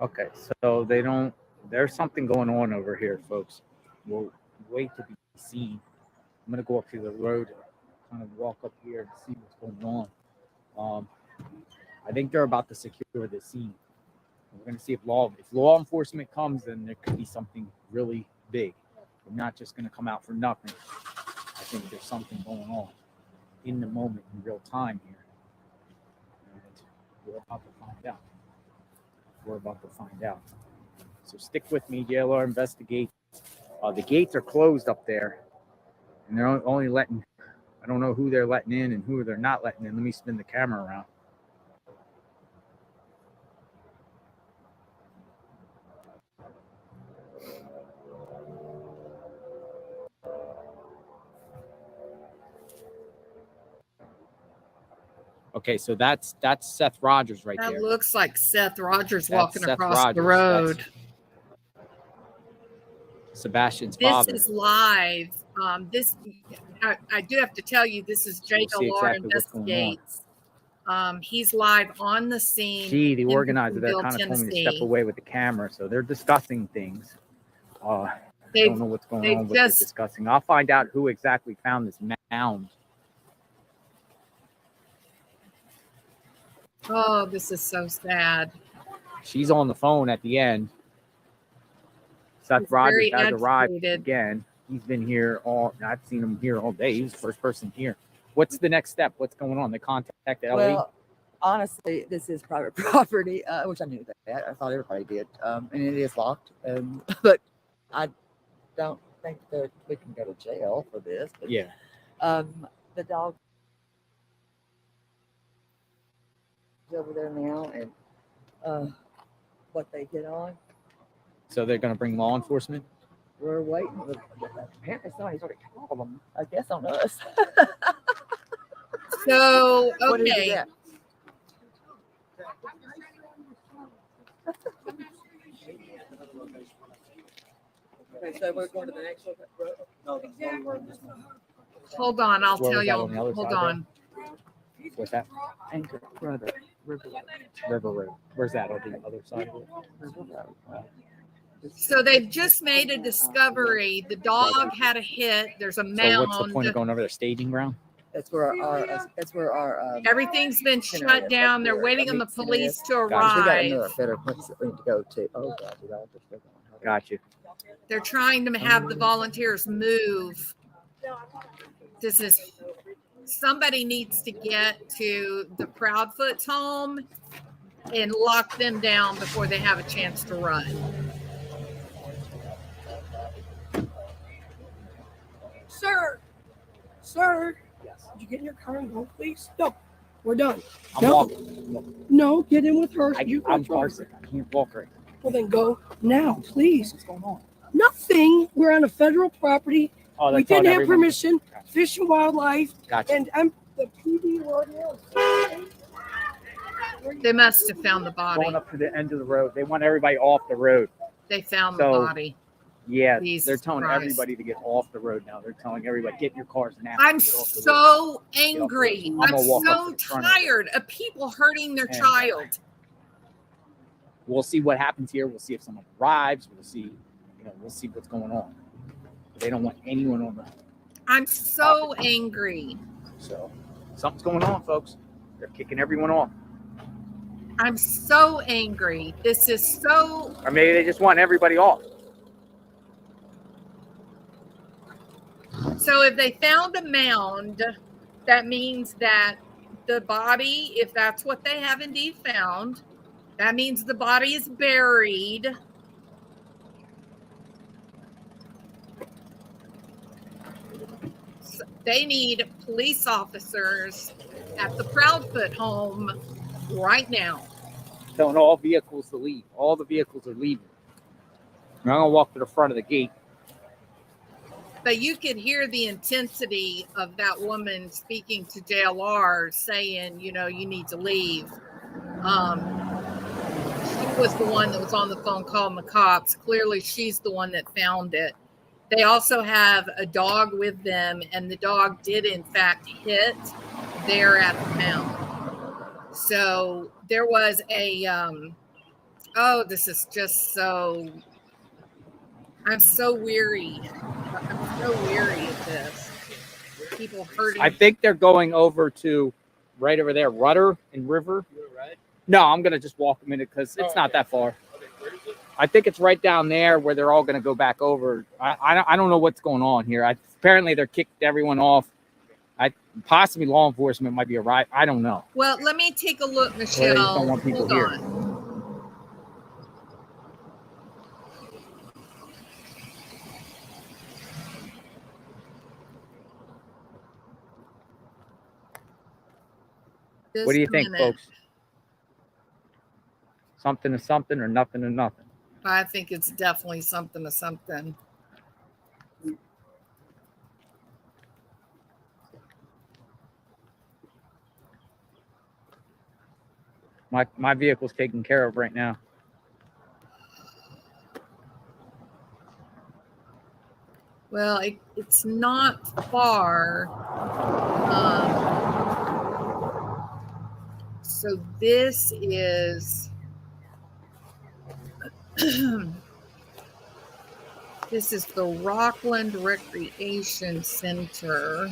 Okay, so there's something going on over here, folks. We'll wait to be seen. I'm gonna go up to the road, kind of walk up here and see what's going on. I think they're about to secure the scene. We're gonna see if law enforcement comes, then there could be something really big. We're not just gonna come out for nothing. I think there's something going on in the moment, in real time here, and we're about to find out. So stick with me, JLR Investigates. The gates are closed up there, and they're only letting, I don't know who they're letting in and who they're not letting in. Let me spin the camera around. Okay, so that's Seth Rogers right there. That looks like Seth Rogers walking across the road. That's Sebastian's father. This is live. I do have to tell you, this is JLR Investigates. He's live on the scene. Gee, the organizer, they're kind of told me to step away with the camera, so they're discussing things. I don't know what's going on, but they're discussing. I'll find out who exactly found this mound. Oh, this is so sad. She's on the phone at the end. Seth Rogers has arrived again. He's been here I've seen him here all day. He was the first person here. What's the next step? What's going on? They contacted LA? Well, honestly, this is private property, which I knew that. I thought everybody did. And it is locked. But I don't think that we can go to jail for this. But, yeah. The dog is over there now, and what they get on. So they're going to bring law enforcement? We're waiting. Apparently somebody's already called them, I guess, on us. So, okay. Okay, so we're going to the next one. Hold on, I'll tell y'all. Hold on. What's that? Anchor River Road. Where's that? On the other side of it? River Road. So they've just made a discovery. The dog had a hit. There's a mound. So what's the point of going over there? Staging ground? That's where our everything's been shut down. They're waiting on the police to arrive. We got another better place that we need to go to. Oh God, got you. They're trying to have the volunteers move. This is somebody needs to get to the Proudfoot's home and lock them down before they have a chance to run. Sir, yes. Did you get in your car and go, please? No, we're done. I'm walking. No, get in with her. I'm Carson. I can't walk right now. Well, then go now, please. What's going on? Nothing. We're on a federal property. Oh, we didn't have permission. Gotcha. Fish and Wildlife. Gotcha. And I'm the PD warden. They must have found the body. Going up to the end of the road. They want everybody off the road. They found the body. Yeah, they're telling everybody to get off the road now. They're telling everybody, get in your cars now. I'm so angry. I'm so tired of people hurting their child. We'll see what happens here. We'll see if someone arrives. We'll see, we'll see what's going on. They don't want anyone on the. I'm so angry. So something's going on, folks. They're kicking everyone off. I'm so angry. This is so. Or maybe they just want everybody off. So if they found a mound, that means that the body, if that's what they have indeed found, that means the body is buried. So they need police officers at the Proudfoot home right now. Telling all vehicles to leave. All the vehicles are leaving. I'm going to walk to the front of the gate. But you could hear the intensity of that woman speaking to JLR saying, you need to leave. She was the one that was on the phone calling the cops. Clearly, she's the one that found it. They also have a dog with them, and the dog did, in fact, hit there at the mound. So there was a Oh, this is just so. I'm so weary. I'm so weary of this. People hurting. I think they're going over to right over there, Rudder and River. No, I'm gonna just walk a minute because it's not that far. I think it's right down there where they're all gonna go back over. I don't know what's going on here. Apparently they're kicked everyone off. Possibly law enforcement might be arrived. I don't know. Well, let me take a look, Or they just don't Michelle. want people Hold here. on. What do you Just a think, minute. folks? Something to something or nothing to nothing? I think it's definitely something to something. My vehicle's taken care of right now. Well, it's not far. So this is this is the ROCKLAND Recreation Center.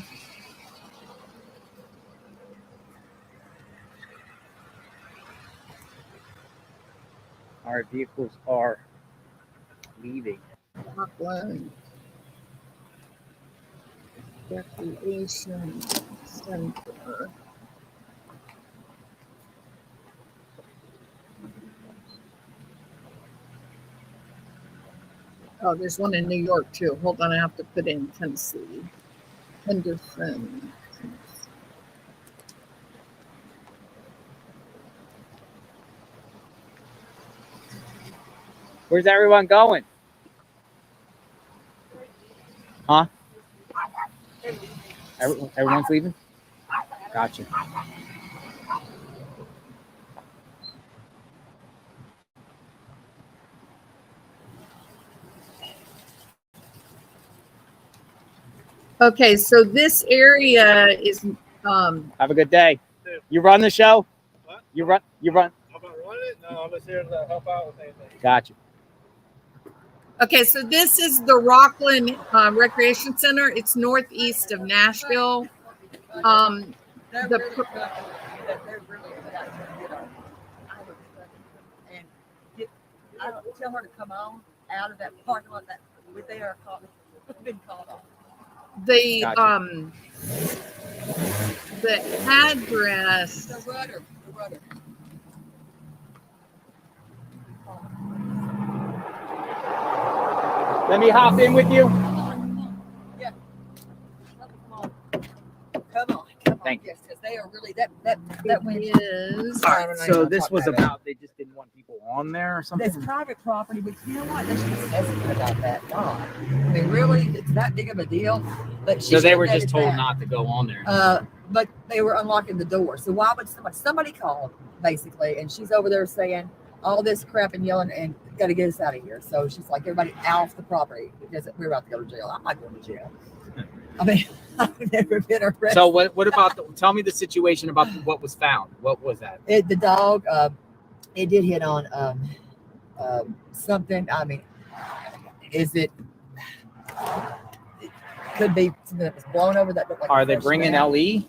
Our vehicles are leaving. ROCKLAND Recreation Center. Oh, there's one in New York too. Hold on, I have to put in Tennessee. Henderson. Where's everyone going? Huh? Everyone's leaving? Gotcha. Okay, so this area is Have a good day. You run the show? What? You run? How about running it? No, I'm just here to help out with anything. Gotcha. okay, so this is the ROCKLAND Recreation Center. It's northeast of Nashville. They're The really pr- good. They're really good at and I don't tell her to come on out of that parking lot that they are caught, been called on. the Gotcha. the address. The rudder. Let me hop in with you. Come on. Yeah. Come on. Thank you. Yes, because they are really that wind. Is All right, so this was about they just didn't want people on there or something. It's private property, but you know what? They should have said something about that. God. I mean, really, it's that big of a deal. But So they were just told not to go on there. But they were unlocking the door. So why would somebody called basically, and she's over there saying all this crap and yelling and got to get us out of here. So she's like, everybody off the property because we're about to go to jail. I'm not going to jail. I mean, I've never been arrested. So what about tell me the situation about what was found? What was that? The dog, it did hit on something. I mean, is it could be something that was blown over that looked like Are a they fresh bringing man. LE?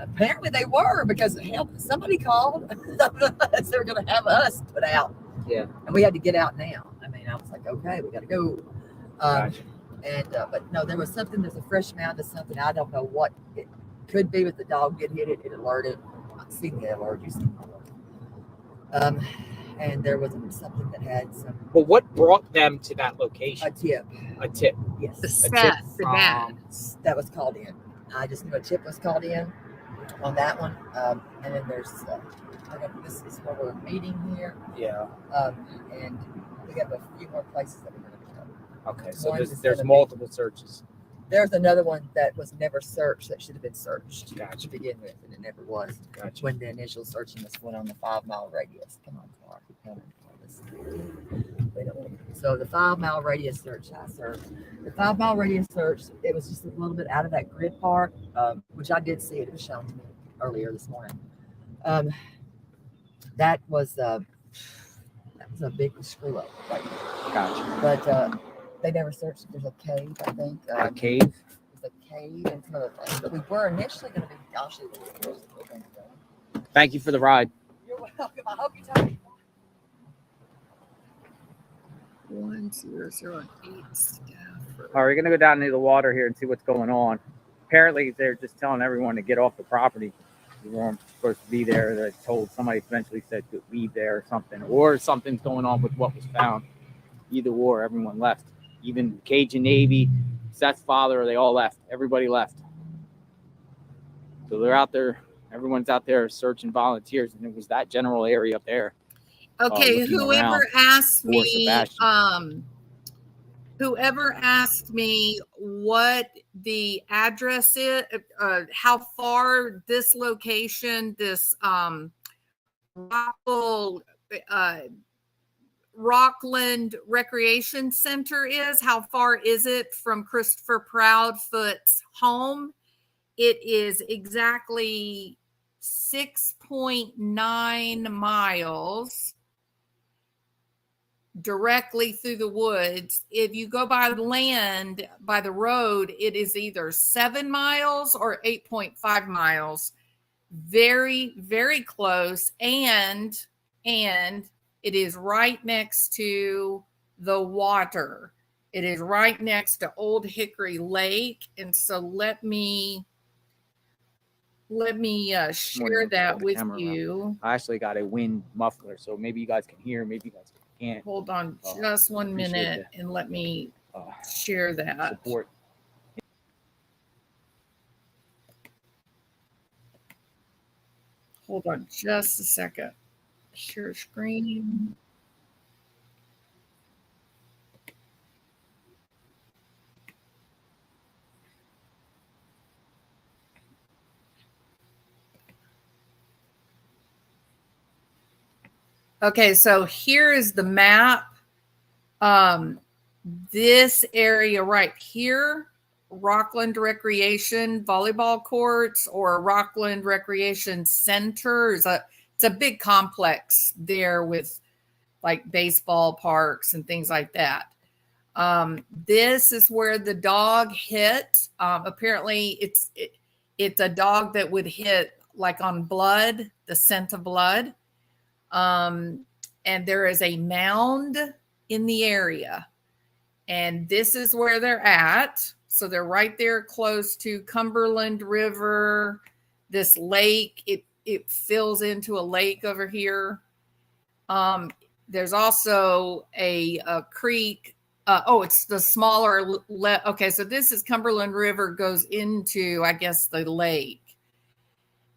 Apparently they were because hell, somebody called. They were going to have us put out. Yeah. And we had to get out now. I mean, I was like, okay, we got to go. Gotcha. And but no, there was something. There's a fresh mound of something. I don't know what it could be, but the dog did hit it. It alerted. I've seen the alert. You seen the alert. And there was something that had some But what brought them to that location? a tip. A tip. Yes, the A set, tip the dad. that was called in. I just knew a tip was called in on that one. And then there's this is where we're meeting here. Yeah. And we have a few more places that we're going to be going. Okay. So One is there's gonna be- multiple searches. There's another one that was never searched that should have been searched Gotcha. to begin with, and it never was. Gotcha. When the initial searching was went on the 5 mile radius. Come on, car, keep coming. They don't want to- So the 5 mile radius search I served. The 5 mile radius search, it was just a little bit out of that grid part, which I did see. It was shown to me earlier this morning. That was That was a big screw up. Like, Gotcha. but they never searched if there's a cave, I think. A cave? There's a cave and some other things. But we were initially going to be, gosh, Thank you for the ride. you're welcome. I hope you tell me. 1008 Stafford. All right, we're gonna go down into the water here and see what's going on. Apparently, they're just telling everyone to get off the property. We weren't supposed to be there. They told somebody eventually said to leave there or something's going on with what was found. Either or, everyone left. Even Cajun Navy, Seth's father, they all left. Everybody left. So they're out there. Everyone's out there searching volunteers, and it was that general area up there. Okay, looking whoever around asked for me, Sebastian. whoever asked me what the address is, how far this location, this ROCKLAND Recreation Center is, how far is it from Christopher Proudfoot's home? It is exactly 6.9 miles directly through the woods. If you go by land, by the road, it is either 7 miles or 8.5 miles. Very, very close. And it is right next to the water. It is right next to Old Hickory Lake. And so let me share that with you. I actually got a wind muffler, so maybe you guys can hear, maybe you guys can't. Hold on just 1 minute and let me share that. Support. Hold on just a second. Share screen. Okay, so here is the map. This area right here, ROCKLAND Recreation Volleyball Courts or ROCKLAND Recreation Center, it's a big complex there with like baseball parks and things like that. This is where the dog hit. Apparently, it's a dog that would hit like on blood, the scent of blood. And there is a mound in the area. And this is where they're at. So they're right there close to Cumberland River, this lake. It fills into a lake over here. There's also a creek. It's the smaller. Okay, so this is Cumberland River goes into, I guess, the lake.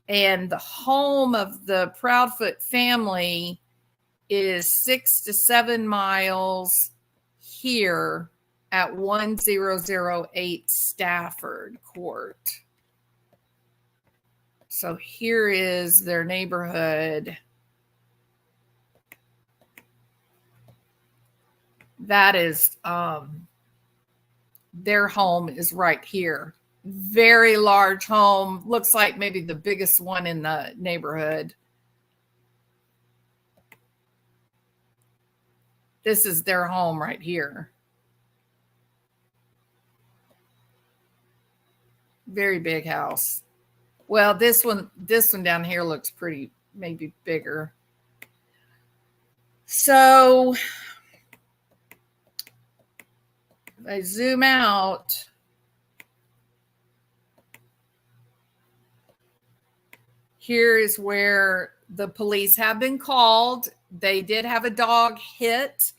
And the home of the Proudfoot family is 6 to 7 miles here at 1008 Stafford Court. So here is their neighborhood. That is, their home is right here. Very large home. Looks like maybe the biggest one in the neighborhood. This is their home right here. Very big house. Well, this one down here looks pretty, maybe bigger. So if I zoom out, here is where the police have been called. They did have a dog hit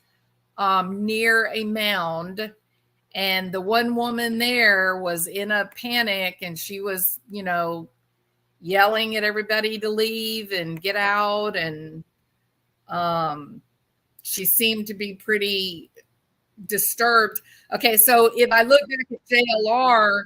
near a mound. And the one woman there was in a panic and she was, yelling at everybody to leave and get out. And she seemed to be pretty disturbed. Okay, so if I look back at JLR,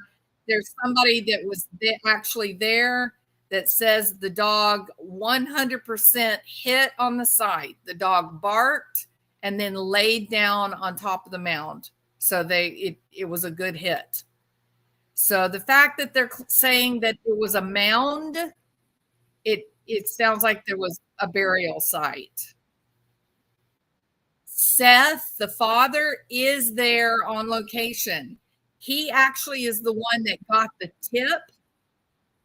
there's somebody that was actually there that says the dog 100% hit on the site. The dog barked and then laid down on top of the mound. So it was a good hit. So the fact that they're saying that it was a mound, it sounds like there was a burial site. Seth, the father, is there on location. He actually is the one that got the tip.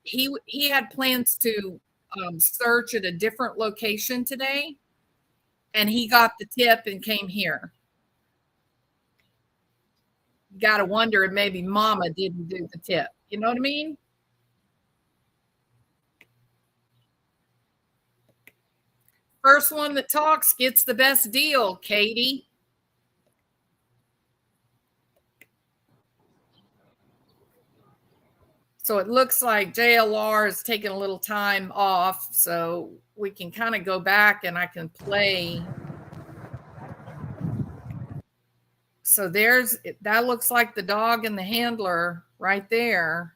He had plans to search at a different location today, and he got the tip and came here. Got to wonder if maybe Mama didn't do the tip. You know what I mean? First one that talks gets the best deal, Katie. So it looks like JLR is taking a little time off, so we can kind of go back and I can play. So that looks like the dog and the handler right there.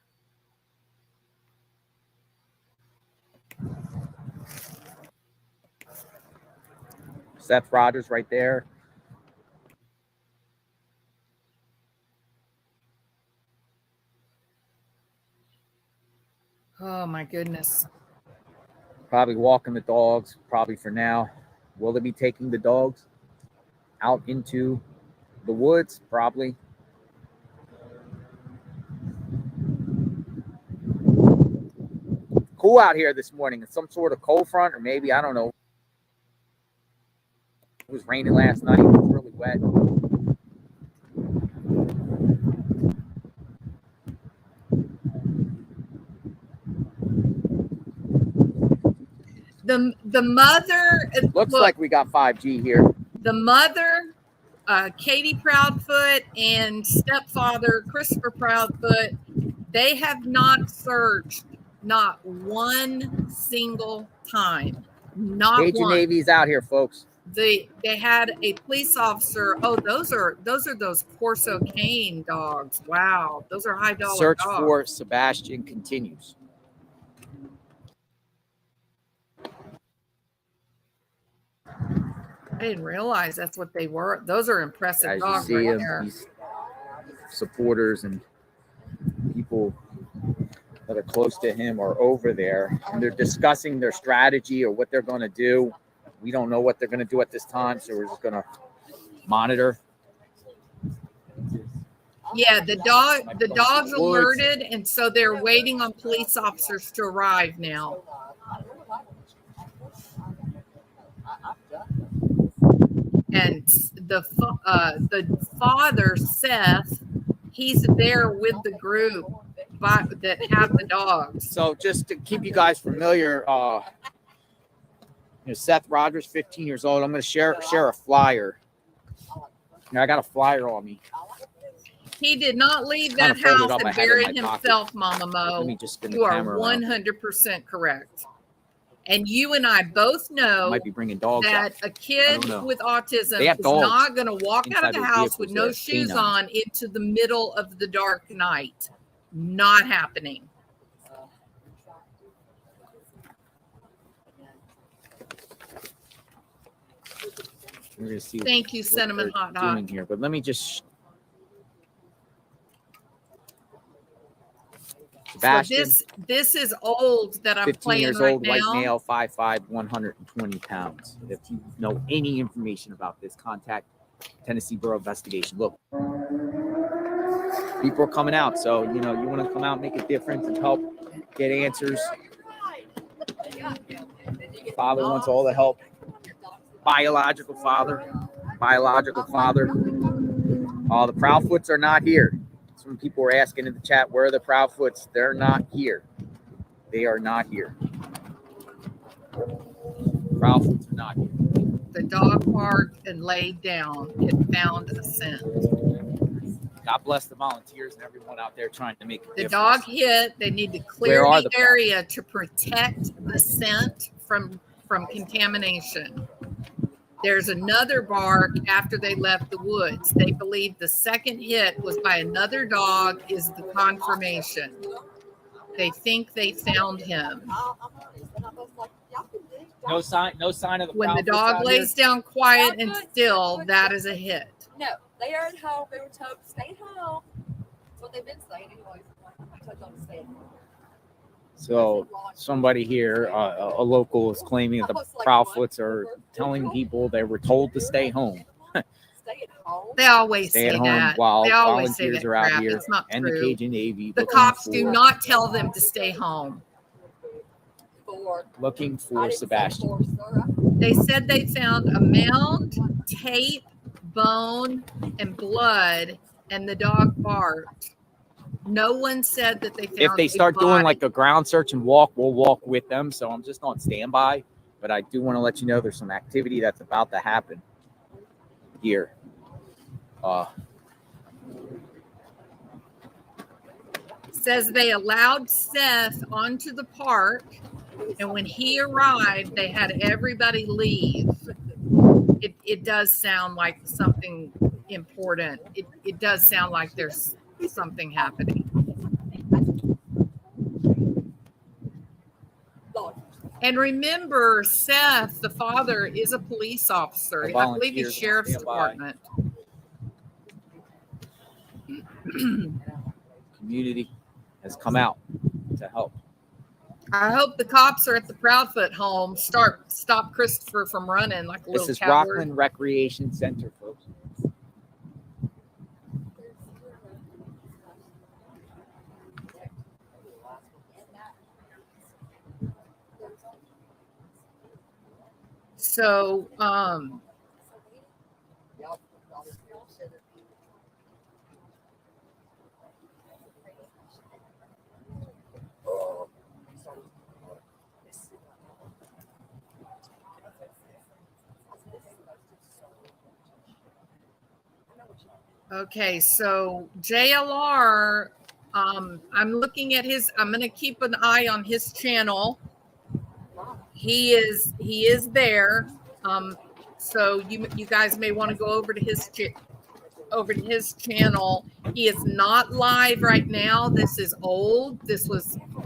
Seth Rogers right there. Oh my goodness. Probably walking the dogs, probably for now. Will they be taking the dogs out into the woods? Probably. Cool out here this morning. It's some sort of cold front, or maybe, I don't know. It was raining last night. It was really wet. The mother Looks like we got 5G here. The mother, Katie Proudfoot, and stepfather Christopher Proudfoot, they have not searched not one single time. Not Cajun one. Navy's out here, folks. They had a police officer. Oh, those are those Corso Cane dogs. Wow, those are high dollar Search dogs. for Sebastian continues. I didn't realize that's what they were. Those are impressive As you dogs see right them, there. these supporters and people that are close to him are over there, and they're discussing their strategy or what they're going to do. We don't know what they're going to do at this time, so we're just going to monitor. Yeah, the dog's alerted, and so they're waiting on police officers to arrive now. And the father, Seth, he's there with the group that have the dogs. So just to keep you guys familiar, Seth Rogers, 15 years old. I'm going to share a flyer. I got a flyer on me. He did not leave that Kinda folded house up. I and had it in buried my himself, Mama Mo. Let me just spin the You are camera around. 100% correct. And you and I both know Might be bringing dogs that out. a kid I don't know. with autism They have is dogs not going to walk out of inside the their house with no vehicles there, shoes canines. on into the middle of the dark night. Not happening. We're going to see Thank you, what Cinnamon they're Hot Hot. doing here, but let me just. Sebastian, So this is old that I'm 15 playing years right old, now. white male, 5'5", 120 pounds. If you know any information about this, contact Tennessee Bureau of Investigation. Look, people are coming out, so you want to come out, make a difference, and help get answers. Father wants all the help. Biological father. The Proudfoots are not here. Some people were asking in the chat, where are the Proudfoots? They're not here. They are not here. Proudfoots are not here. The dog barked and laid down. It found a scent. God bless the volunteers and everyone out there trying to make a The difference. dog hit. They need to clear Where are the the area to protect the scent from contamination. There's another bark after they left the woods. They believe the second hit was by another dog is the confirmation. They think they found him. No sign of the When the Proudfoots dog out lays down quiet and still, that is a hit. No, they are at home. They were told to stay at home. That's what they've been saying anyways. I told y'all to stay at home. So somebody here, a local, is claiming that the Proudfoots are telling people they were told to stay home. Stay at home. They always Stay say at home that. while They always say volunteers that are out crap. here, It's not and the true. Cajun Navy. The cops do not tell them to stay home. Looking for Sebastian. They said they found a mound, tape, bone, and blood, and the dog barked. No one said that they found. If they start doing like a ground search and walk, we'll walk with them. So I'm just on standby. But I do want to let you know there's some activity that's about to happen here. Says they allowed Seth onto the park, and when he arrived, they had everybody leave. It does sound like something important. It does sound like there's something happening. And remember, Seth, the father, is a police officer. I believe he's sheriff's department. Community has come out to help. I hope the cops are at the Proudfoot home. Stop Christopher from running like a little This is coward. ROCKLAND Recreation Center, folks. So, okay, so JLR, I'm looking at I'm going to keep an eye on his channel. He is there. So you guys may want to go over to his channel. He is not live right now. This is old.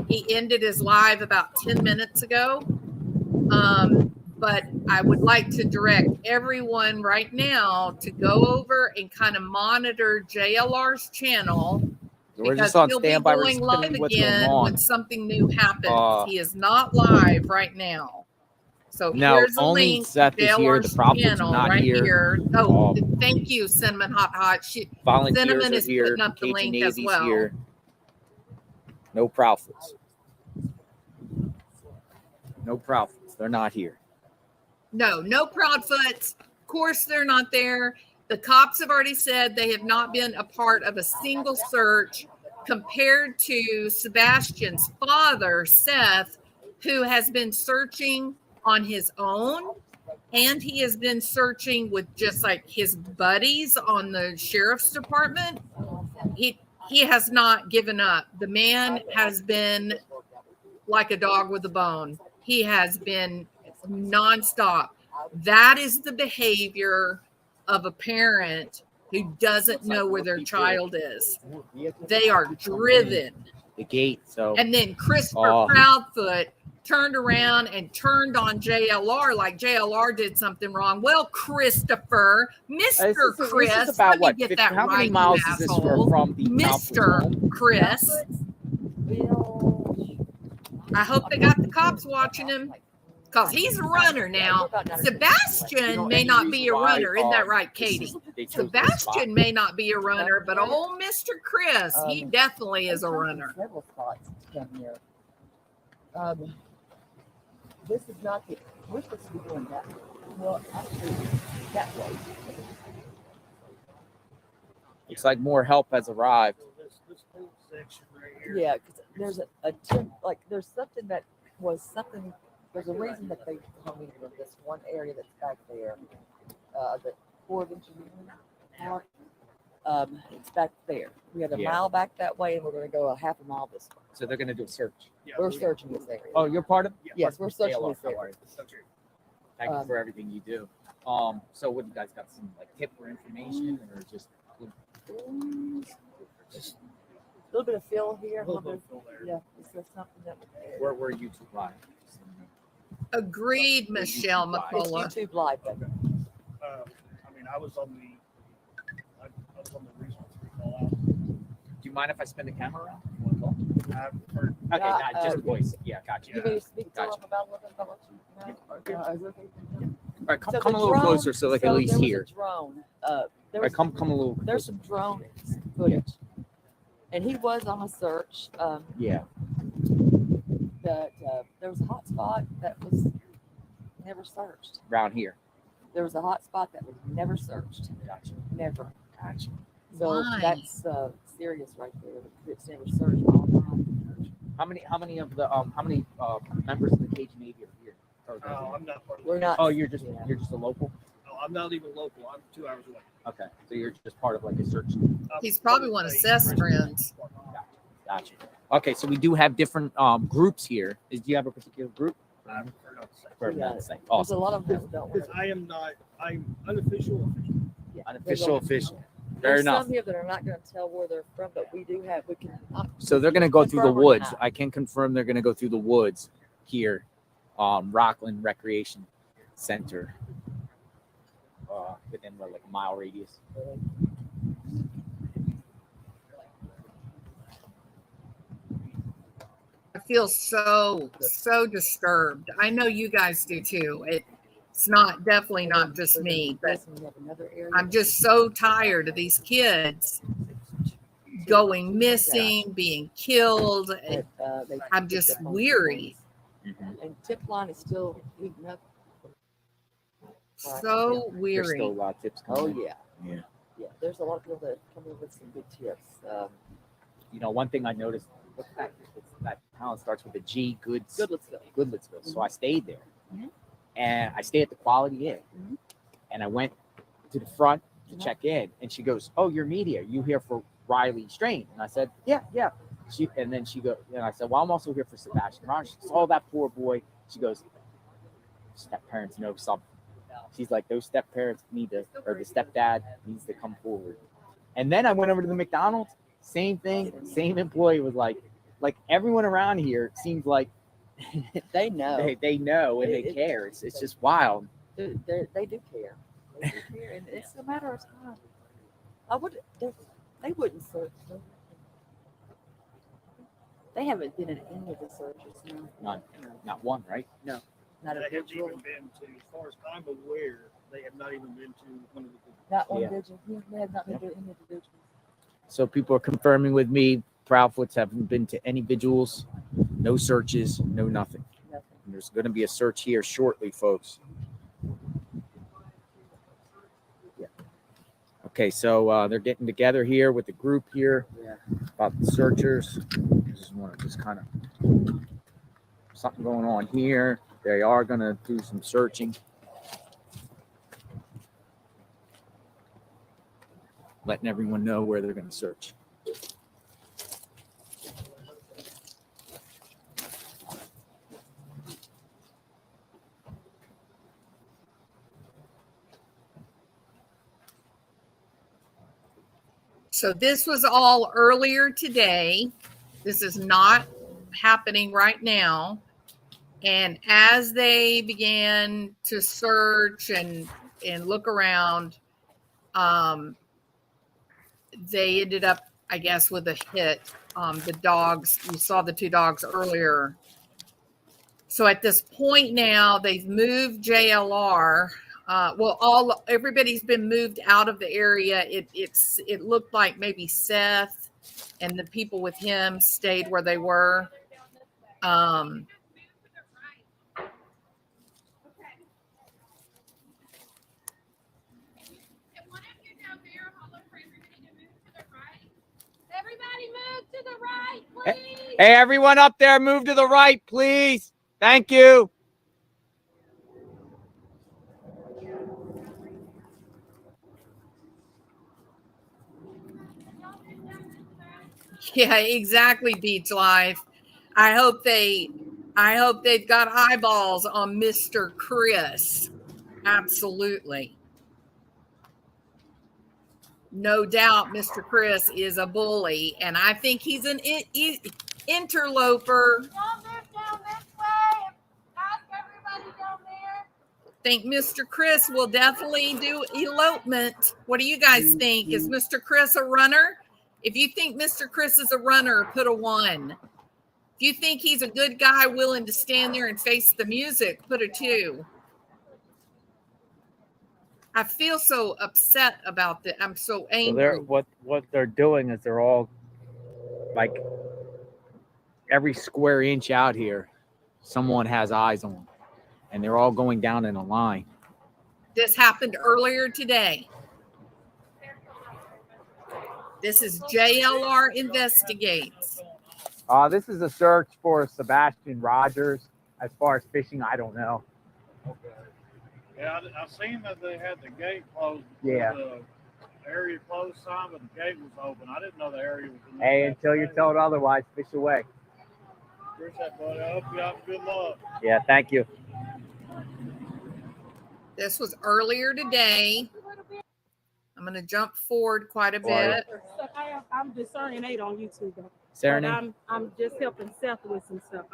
He ended his live about 10 minutes ago. But I would like to direct everyone right now to go over and kind of monitor JLR's channel. We're Because just on he'll be standby. going live again when something new happens. He is not live right now. So No, here's a only link. Seth is here. The Prophets are not right here. Oh, thank you, Cinnamon Hot. Volunteers Cinnamon are is here. putting up the Cajun link Navy's as well. here. No Prophets. No Prophets. They're not here. No Proudfoots. Of course, they're not there. The cops have already said they have not been a part of a single search compared to Sebastian's father, Seth, who has been searching on his own, and he has been searching with just like his buddies on the sheriff's department. He has not given up. The man has been like a dog with a bone. He has been nonstop. That is the behavior of a parent who doesn't know where their child is. They are driven. The gate. So and then Christopher Proudfoot turned around and turned on JLR like JLR did something wrong. Well, Christopher, Mr. Chris, this is about let me get that how right, many miles you is this asshole. from the Mr. Chris. I hope they got the cops watching him. Because he's a runner now. Sebastian may not be a runner. Isn't that right, Katie? Sebastian may not be a runner, but old Mr. Chris, he definitely is a runner. Several spots to come here. This is not we're supposed to be doing that. Well, actually, that way. Looks like more help has arrived. This whole section right here. Yeah, because there's there's something that was something. There's a reason that they told me of this one area that's back there, the Corps of Engineering Park. It's back there. We had a mile back that way, and we're going to go a half a mile this way. So they're going to do a search. Yeah, We're searching this area. Oh, you're part of it? Yes, we're searching this How area. are you? Thank you for everything you do. So what, you guys got some like tip or information, or just A little bit of fill here. A little bit of fill there. Yeah, is there something that where were you two live? Agreed, Michelle it's McCullough. YouTube live? But I mean, I was on the Regional 3 call out. Do you mind if I spin the camera around? You wanna call? I've heard. Okay, just voice. Yeah, gotcha. you may speak to Gotcha. them about what you know. Is it okay? right, come So a the little drone- closer, so like at least there was here. A drone. There All right, was, come a little there's closer. drone footage, and he was on a search. Yeah. That there was a hot spot that was never searched. Around here. There was a hot spot that was never searched. Gotcha. Never. Gotcha. So Why? that's serious right there. It's never searched online. How many of the members of the Cajun Navy are here? Oh, I'm not part of We're it. not. Oh, you're just a local. No, I'm not even local. I'm 2 hours away. Okay, so you're just part of like a search. I'm He's probably part one of a Seth's rescue friends. department. Gotcha. Okay, so we do have different groups here. Do you have a particular group? I prefer not to say. Or Yeah. not say? There's Awesome. a lot of them don't. Because I'm unofficial. Yeah. Unofficial, There's official. Fair There's enough. some here that are not going to tell where they're from, but we can. So they're gonna go through the confirm or woods. deny. I can confirm they're gonna go through the woods here, Rockland Recreation Center, within like a mile radius. I feel so disturbed. I know you guys do too. It's not definitely not just me, but We have another area. I'm just so tired of these kids going missing, being killed. that, they I'm just picked up on weary. phones. And tip line is still heating up. So There's still a weary. lot of tips coming. Oh in. yeah. Yeah. Yeah, there's a lot of people that come in with some good tips. You know, one thing I noticed. What's that? That town starts with a G. Goodlettsville. Goodlettsville. So I stayed there, Mhm. and I stayed at the Quality Inn, Mhm. and I went to the front to Mhm. check in, and she goes, "Oh, you're media. You here for Riley Strain?" And I said, "Yeah." And then she goes, and I said, "Well, I'm also here for Sebastian." She says, "Oh, that poor boy." She goes, "Step parents know something." She's like, "Those step parents need to, or the stepdad needs to come forward." And then I went over to the McDonald's. Same thing. Same employee was like everyone around here seems like They know. they know and they care. It's just wild. They do care. They do care, and it's a matter of time. They wouldn't search them. They haven't been in any of the searches. No. None. Not one, right? Not They a haven't visual. even been to, as far as I'm aware, they have not even been to one of the. Not one Yeah. visual. Yeah, they have not been to any of the visuals. So people are confirming with me. Proudfoots haven't been to any vigils, no searches, no nothing. Nothing. And there's going to be a search here shortly, folks. Yeah. Okay, so they're getting together here with the group here Yeah. about the searchers. Just want to kind of something going on here. They are going to do some searching. Letting everyone know where they're going to search. So this was all earlier today. This is not happening right now. And as they began to search and look around, they ended up, I guess, with a hit. The dogs, you saw the two dogs earlier. So at this point now, they've moved JLR. Everybody's been moved out of the area. It looked like maybe Seth and the people with him stayed where they were. Everybody move to the right, please. Hey, everyone up there, move to the right, please. Thank you. Yeah, exactly, Beach Life. I hope they've got eyeballs on Mr. Chris. Absolutely. No doubt Mr. Chris is a bully, and I think he's an interloper. Y'all move down this way. Ask everybody down there. Think Mr. Chris will definitely do elopement. What do you guys think? Is Mr. Chris a runner? If you think Mr. Chris is a runner, put a 1. If you think he's a good guy willing to stand there and face the music, put a 2. I feel so upset about that. I'm so So angry. they're what they're doing is they're all like every square inch out here, someone has eyes on, and they're all going down in a line. This happened earlier today. This is JLR Investigates. This is a search for Sebastian Rogers. As far as fishing, I don't know. Okay. Yeah, I seen that they had the gate closed. Yeah. The area closed sign, but the gate was open. I didn't know the area was in Hey, until you're told otherwise, fish away. Appreciate it, buddy. I hope you have good luck. Yeah, thank you. This was earlier today. I'm going to jump forward quite a bit. I'm discerning 8 on YouTube though. Serenade? I'm just helping Seth with some stuff.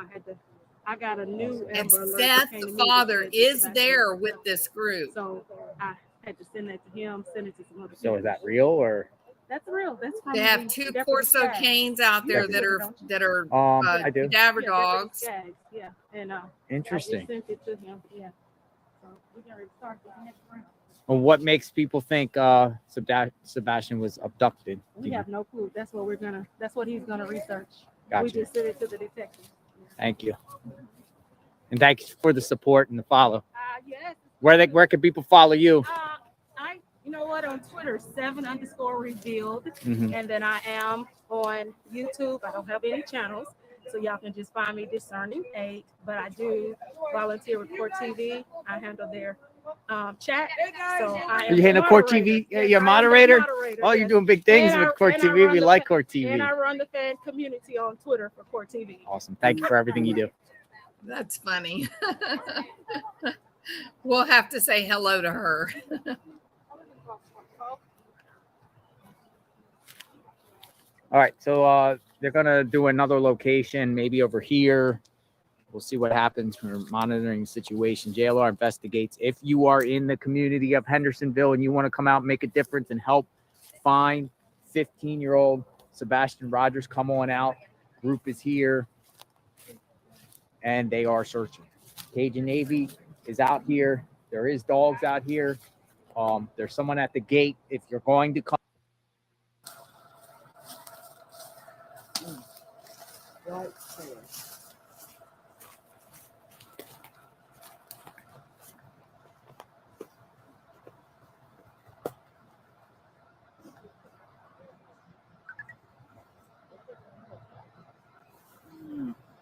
I got a new And Amber Alert that Seth's came to me that father said is Sebastian there was with killed. this group. So I had to send that to him, send it to some other So people. is that real or? That's real. That's from They have the 2 Deputy Corso Skaggs. canes out there You that do, are don't you? that I do. cadaver Yeah, Deputy dogs. Skaggs, yeah. And I Interesting. just sent it to him. Yeah. So we're gonna start the next round. Well, what makes people think Sebastian was abducted? We have no clue. That's what he's gonna research. We Gotcha. just sent it to the detective. Thank you. And thanks for the support and the follow. Yes. Where can people follow you? You know what? On Twitter, 7_revealed. Mhm. And then I am on YouTube. I don't have any channels. So y'all can just find me Discerning 8. But I do volunteer with Court TV. I handle their chat. So I am You handle the Court moderator. TV? Yes, You're a I am the moderator? moderator, Oh, you're yes. doing big things And I- with Court and I TV. run We the like fa- Court TV. And I run the fan community on Twitter for Court TV. Awesome. Thank you for everything you do. That's funny. We'll have to say hello to her. All right, so they're gonna do another location, maybe over here. We'll see what happens. We're monitoring the situation. JLR Investigates. If you are in the community of Hendersonville and you want to come out and make a difference and help find 15-year-old Sebastian Rogers, come on out. Group is here, and they are searching. Cajun Navy is out here. There is dogs out here. There's someone at the gate. If you're going to come. Right there.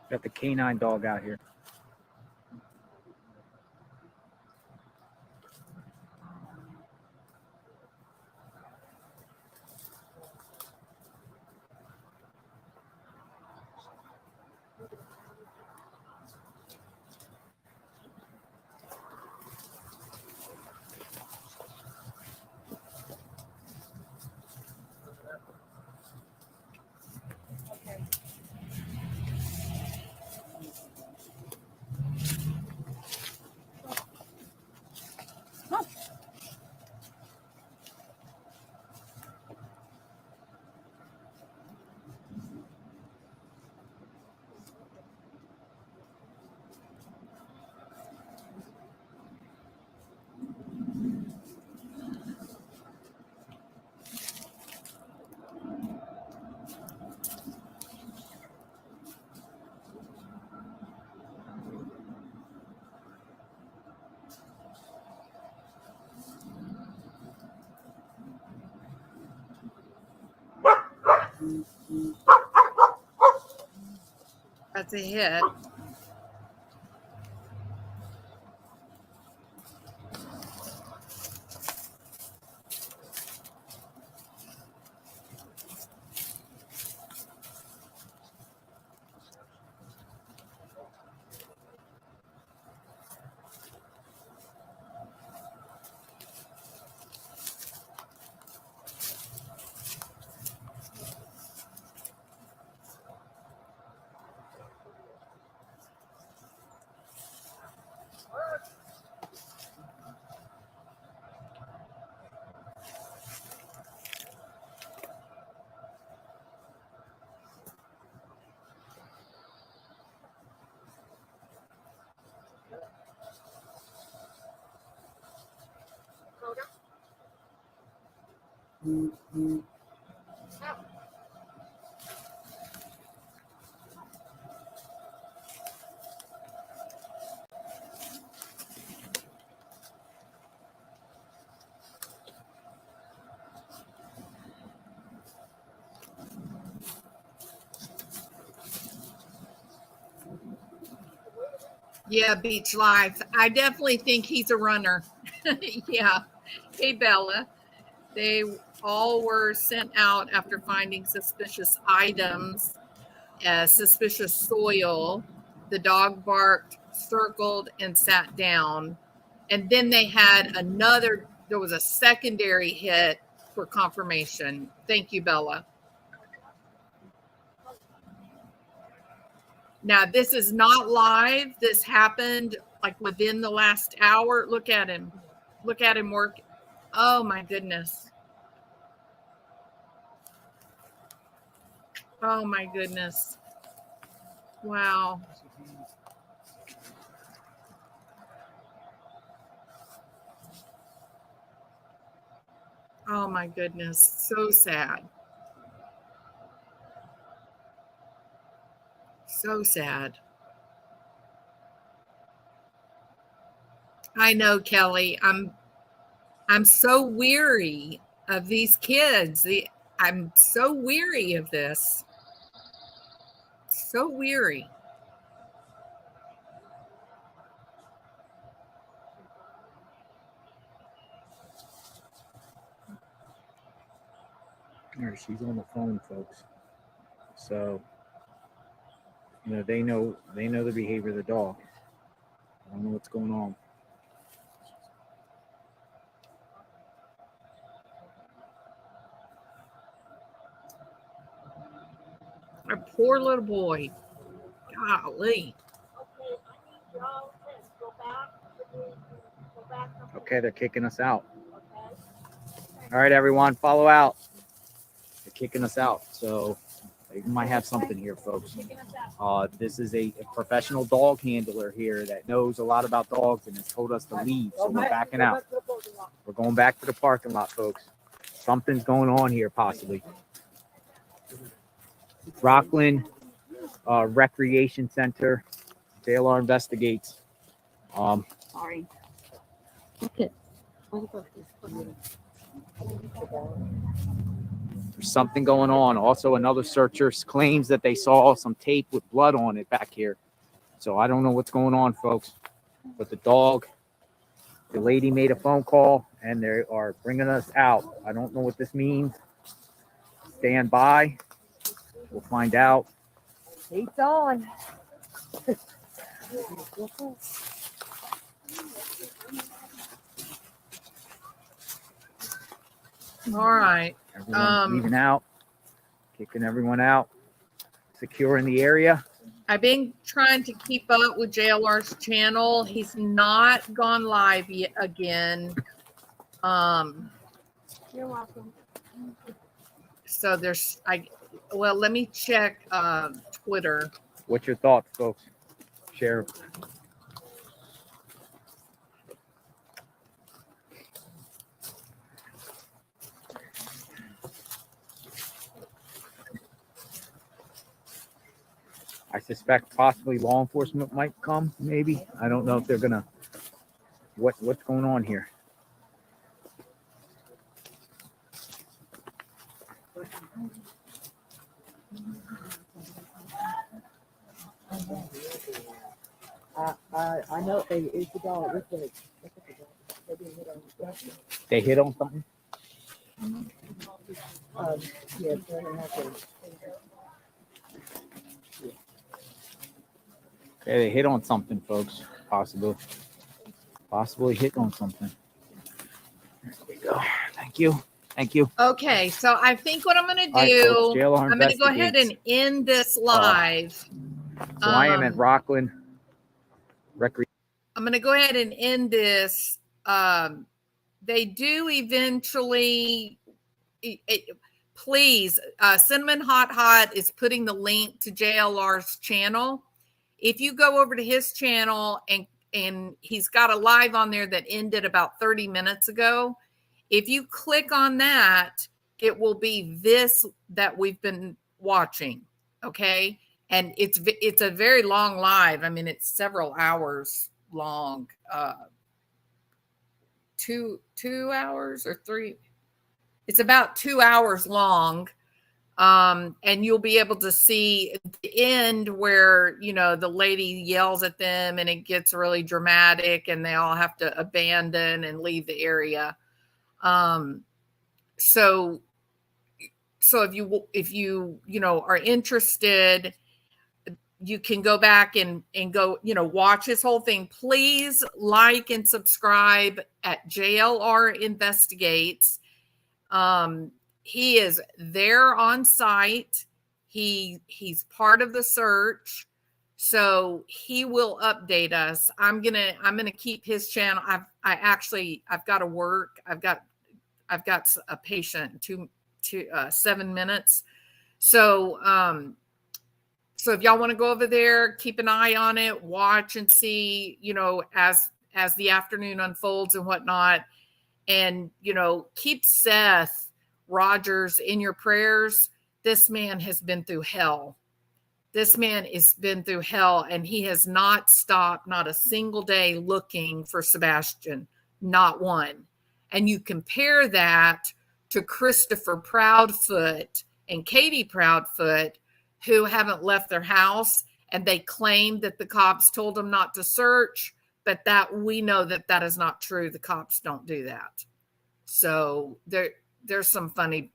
Got the canine dog out here. That's a hit. Yeah, Beach Life. I definitely think he's a runner. Yeah. Hey, Bella. They all were sent out after finding suspicious items, suspicious soil. The dog barked, circled, and sat down. And then they had there was a secondary hit for confirmation. Thank you, Bella. Now, this is not live. This happened like within the last hour. Look at him. Look at him work. Oh, my goodness. Oh, my goodness. Wow. Oh, my goodness. So sad. So sad. I know, Kelly. I'm so weary of these kids. I'm so weary of this. So weary. Or she's on the phone, folks. So, they know the behavior of the dog. I don't know what's going on. A poor little boy. Golly. Okay, they're kicking us out. All right, everyone, follow out. They're kicking us out. So they might have something here, folks. This is a professional dog handler here that knows a lot about dogs and has told us to leave. So we're backing out. We're going back to the parking lot, folks. Something's going on here, possibly. Rockland Recreation Center. JLR investigates. Sorry. Okay. There's something going on. Also, another searcher claims that they saw some tape with blood on it back here. So I don't know what's going on, folks. But the lady made a phone call, and they are bringing us out. I don't know what this means. Stand by. We'll find out. Heat's on. All right. Everyone's leaving out, kicking everyone out, securing the area. I've been trying to keep up with JLR's channel. He's not gone live yet again. You're welcome. So let me check Twitter. What's your thoughts, folks? Share. I suspect possibly law enforcement might come, maybe. I don't know if they're gonna. What's going on here? I know it's the dog. They hit on something. Yeah, Okay, they hit on something, folks. Possibly hit on something. There we go. Thank you. Thank you. Okay, so I think what I'm going to do, All right, folks, JLR I'm going to go ahead and end this live. So I am at Rockland Recreation. I'm going to go ahead and end this. They do eventually, please, Cinnamon Hot is putting the link to JLR's channel. If you go over to his channel and he's got a live on there that ended about 30 minutes ago. If you click on that, it will be this that we've been watching. Okay. And it's a very long live. I mean, it's several hours long, 2 hours or 3. It's about 2 hours long. And you'll be able to see at the end where, you know, the lady yells at them and it gets really dramatic and they all have to abandon and leave the area. So if you are interested, you can go back and go, watch his whole thing. Please like and subscribe at JLR Investigates. He is there on site. He's part of the search. So he will update us. I'm gonna keep his channel. I've got to work. I've got a patient in 7 minutes. So if y'all want to go over there, keep an eye on it, watch and see, as the afternoon unfolds and whatnot. And, keep Seth Rogers in your prayers. This man has been through hell. This man has been through hell, and he has not stopped, not a single day, looking for Sebastian, not one. And you compare that to Christopher Proudfoot and Katie Proudfoot, who haven't left their house, and they claim that the cops told them not to search, but that we know that is not true. The cops don't do that. So there's some funny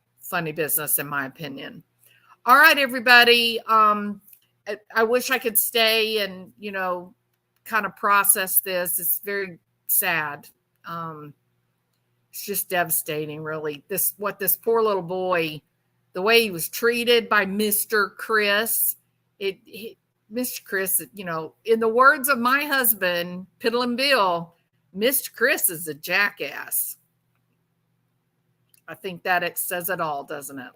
business, in my opinion. All right, everybody. I wish I could stay and, kind of process this. It's very sad. It's just devastating, really. What this poor little boy, the way he was treated by Mr. Chris, Mr. Chris, in the words of my husband, Piddlin' Bill, Mr. Chris is a jackass. I think that it says it all, doesn't it?